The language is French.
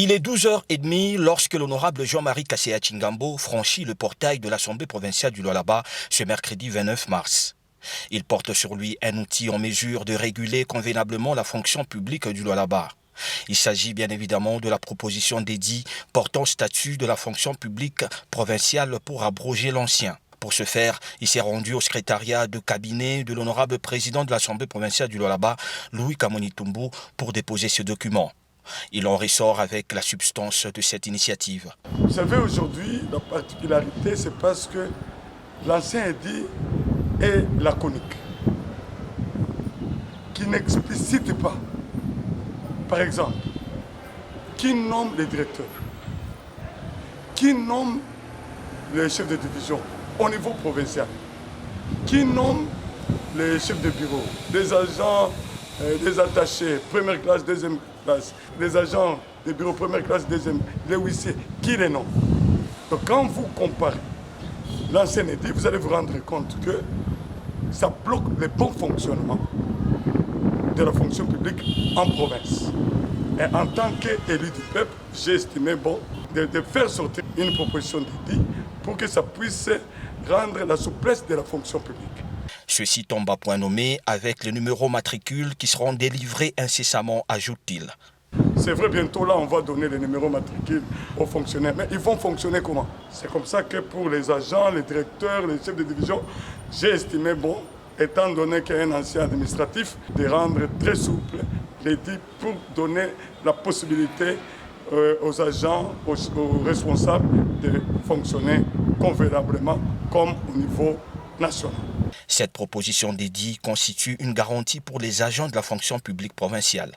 Il est 12h30 lorsque l'honorable Jean-Marie Kasséa Tchingambo franchit le portail de l'Assemblée provinciale du Lualaba ce mercredi 29 mars. Il porte sur lui un outil en mesure de réguler convenablement la fonction publique du Lualaba. Il s'agit bien évidemment de la proposition d'édit portant statut de la fonction publique provinciale pour abroger l'ancien. Pour ce faire, il s'est rendu au secrétariat de cabinet de l'honorable président de l'Assemblée provinciale du Lualaba, Louis Kamonitumbu, pour déposer ce document. Il en ressort avec la substance de cette initiative. Vous savez, aujourd'hui, la particularité, c'est parce que l'ancien édit est laconique, qui n'explicite pas, par exemple, qui nomme les directeurs, qui nomme les chefs de division au niveau provincial, qui nomme les chefs de bureau, les agents, les attachés, première classe, deuxième classe, les agents de bureau, première classe, deuxième, les huissiers, qui les nomme. Donc quand vous comparez l'ancien édit, vous allez vous rendre compte que ça bloque le bon fonctionnement de la fonction publique en province. Et en tant qu'élu du peuple, j'ai estimé bon de faire sortir une proposition d'édit pour que ça puisse rendre la souplesse de la fonction publique. Ceci tombe à point nommé avec les numéros matricules qui seront délivrés incessamment, ajoute-t-il. C'est vrai, bientôt là, on va donner les numéros matricules aux fonctionnaires. Mais ils vont fonctionner comment? C'est comme ça que pour les agents, les directeurs, les chefs de division, j'ai estimé bon, étant donné qu'il y a un ancien administratif, de rendre très souple l'édit pour donner la possibilité aux agents, aux responsables de fonctionner convenablement comme au niveau national. Cette proposition d'édit constitue une garantie pour les agents de la fonction publique provinciale.